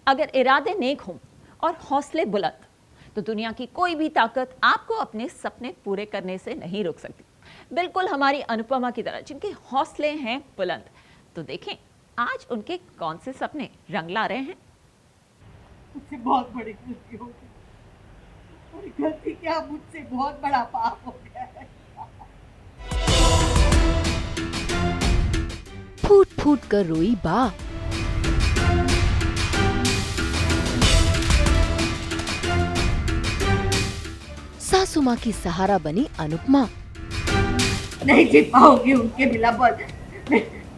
अगर इरादे नेक हों और हौसले बुलंद तो दुनिया की कोई भी ताकत आपको अपने सपने पूरे करने से नहीं रोक सकती। बिल्कुल हमारी अनुपमा की तरह जिनके हौसले हैं बुलंद। तो देखें आज उनके कौन से सपने रंग ला रहे हैं। मुझसे बहुत बड़ी गलती हो गई और गलती क्या, मुझसे बहुत बड़ा पाप हो गया है। फूट फूट कर रोई बा। सासू माँ की सहारा बनी अनुपमा। नहीं जीत पाऊंगी उनके बिना, पर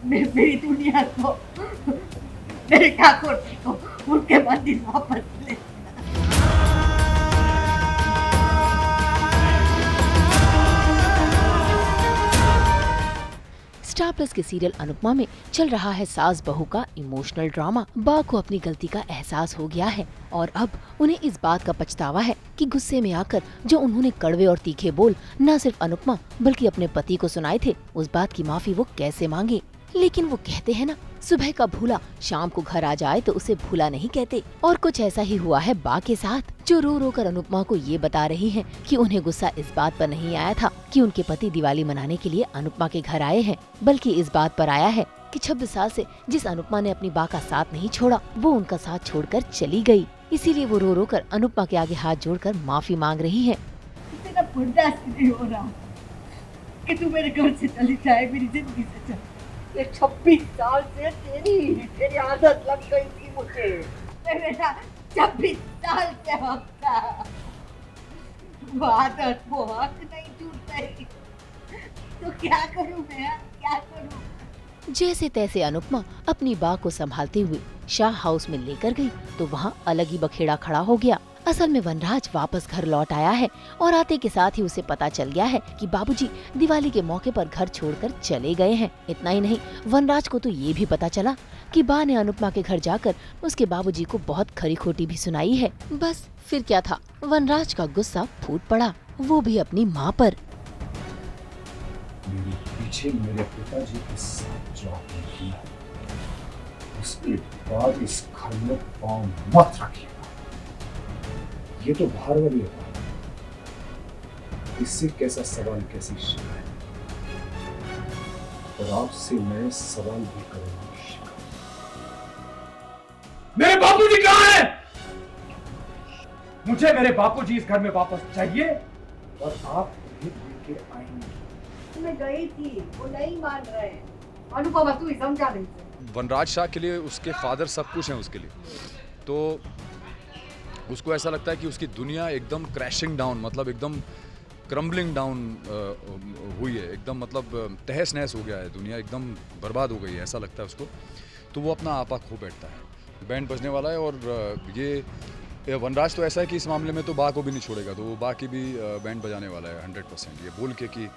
मेरी दुनिया को, मेरे ठाकुर जी को उनके मंदिर वापस ले। स्टार प्लस के सीरियल अनुपमा में चल रहा है सास बहू का इमोशनल ड्रामा। बा को अपनी गलती का एहसास हो गया है और अब उन्हें इस बात का पछतावा है कि गुस्से में आकर जो उन्होंने कड़वे और तीखे बोल न सिर्फ अनुपमा बल्कि अपने पति को सुनाए थे, उस बात की माफी वो कैसे मांगे। लेकिन वो कहते हैं ना, सुबह का भूला शाम को घर आ जाए तो उसे भूला नहीं कहते। और कुछ ऐसा ही हुआ है बा के साथ, जो रो रो कर अनुपमा को ये बता रही है कि उन्हें गुस्सा इस बात पर नहीं आया था कि उनके पति दिवाली मनाने के लिए अनुपमा के घर आए हैं, बल्कि इस बात पर आया है कि 26 साल से जिस अनुपमा ने अपनी बा का साथ नहीं छोड़ा, वो उनका साथ छोड़कर चली गई। इसीलिए वो रो रो कर अनुपमा के आगे हाथ जोड़कर माफी मांग रही है। इतना बर्दाश्त नहीं हो रहा कि तू मेरे घर से चली जाए, मेरी जिंदगी से चल। 26 साल से तेरी आदत लग गई थी मुझे। मेरा 26 साल से होता वो आदत, वो हक नहीं छूट गई। तो क्या करूं मैं, क्या करूं? जैसे तैसे अनुपमा अपनी बा को संभालते हुए शाह हाउस में लेकर गई तो वहाँ अलग ही बखेड़ा खड़ा हो गया। असल में वनराज वापस घर लौट आया है और आते के साथ ही उसे पता चल गया है कि बाबूजी दिवाली के मौके पर घर छोड़कर चले गए हैं। इतना ही नहीं, वनराज को तो ये भी पता चला कि बा ने अनुपमा के घर जाकर उसके बाबूजी को बहुत खरी खोटी भी सुनाई है। बस फिर क्या था, वनराज का गुस्सा फूट पड़ा, वो भी अपनी माँ पर। मेरे पीछे मेरे पिताजी के साथ जो आपने किया, उसके बाद इस घर में पाँव मत रखिएगा। ये तो बाहर वाली है, इससे कैसा सवाल, कैसी शिकायत। और आपसे मैं सवाल भी करूंगा, शिकायत। मेरे बापूजी कहाँ हैं? मुझे मेरे बापूजी इस घर में वापस चाहिए और आप उन्हें लेके आएंगे। मैं गई थी, वो नहीं मान रहे। अनुपमा तू ही समझा नहीं। वनराज शाह के लिए उसके फादर सब कुछ हैं उसके लिए, तो उसको ऐसा लगता है कि उसकी दुनिया एकदम क्रैशिंग डाउन, मतलब एकदम क्रम्बलिंग डाउन हुई है, एकदम मतलब तहस नहस हो गया है, दुनिया एकदम बर्बाद हो गई है, ऐसा लगता है उसको। तो वो अपना आपा खो बैठता है। बैंड बजने वाला है और ये वनराज तो ऐसा है कि इस मामले में तो बा को भी नहीं छोड़ेगा, तो वो बा की भी बैंड बजाने वाला है 100%, ये बोल के कि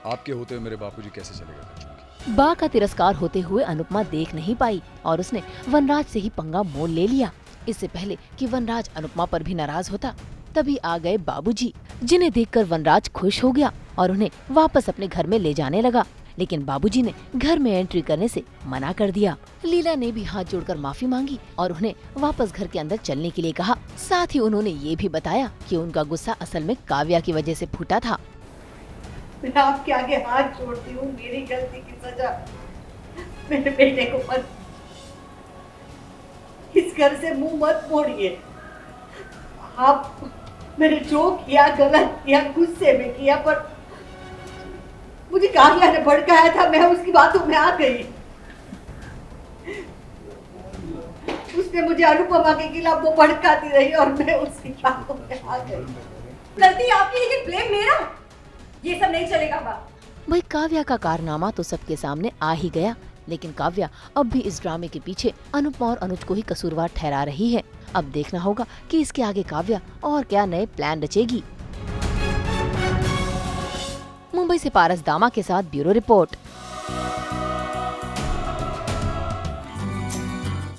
आपके होते हुए मेरे बापूजी कैसे चलेगा। बा का तिरस्कार होते हुए अनुपमा देख नहीं पाई और उसने वनराज से ही पंगा मोल ले लिया। इससे पहले कि वनराज अनुपमा पर भी नाराज होता, तभी आ गए बाबूजी, जिन्हें देखकर वनराज खुश हो गया और उन्हें वापस अपने घर में ले जाने लगा। लेकिन बाबूजी ने घर में एंट्री करने से मना कर दिया। लीला ने भी हाथ जोड़कर माफी मांगी और उन्हें वापस घर के अंदर चलने के लिए कहा। साथ ही उन्होंने ये भी बताया कि उनका गुस्सा असल में काव्या की वजह से फूटा था। मैं आपके आगे हाथ जोड़ती हूँ, मेरी गलती की सजा मेरे बेटे को मत, इस घर से मुंह मत मोड़िए। आप मैंने जो किया गलत किया, गुस्से में किया, पर मुझे काव्या ने भड़काया था, मैं उसकी बातों में आ गई। उसने मुझे अनुपमा के खिलाफ वो भड़काती रही और मैं उसकी बातों में आ गई। गलती आपकी, लेकिन ब्लेम मेरा। ये सब नहीं चलेगा बा। भाई काव्या का कारनामा तो सबके सामने आ ही गया, लेकिन काव्या अब भी इस ड्रामे के पीछे अनुपमा और अनुज को ही कसूरवार ठहरा रही है। अब देखना होगा कि इसके आगे काव्या और क्या नए प्लान रचेगी। मुंबई से पारस दामा के साथ ब्यूरो रिपोर्ट।